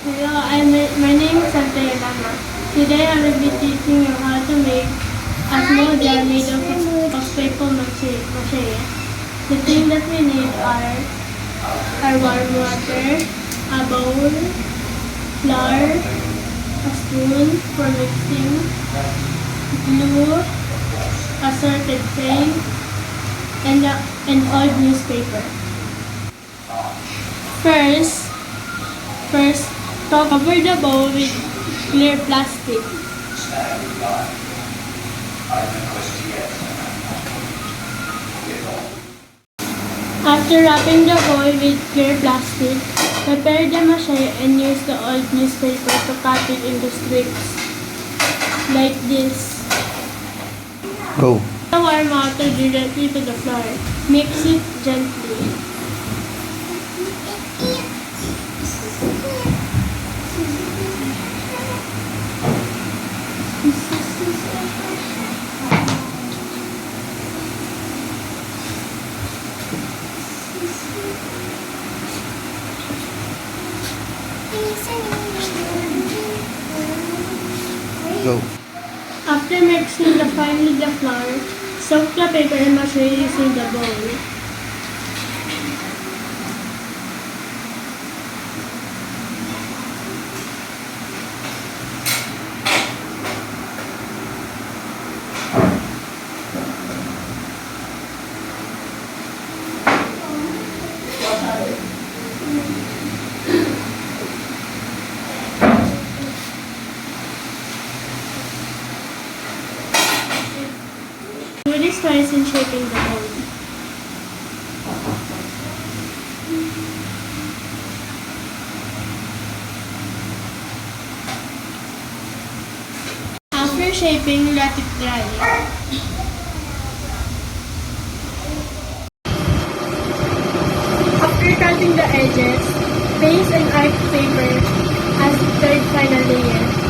Hello, my name is Althea. Today I will be teaching you how to make a small jar made of paper mache. The things that we need are warm water, a bowl, flour, a spoon for mixing, glue, assorted paint, and old newspaper. First, cover the bowl with clear plastic. After wrapping the bowl with clear plastic, prepare the mache and use the old newspaper to cut it into strips, like this. Go. The warm water directly to the flour. Mix it gently. Go. After mixing finely the flour, soak the paper and mache using the bowl. Do this twice in shaping the bowl. After shaping, let it dry. After cutting the edges, paste and art paper as the third final layer.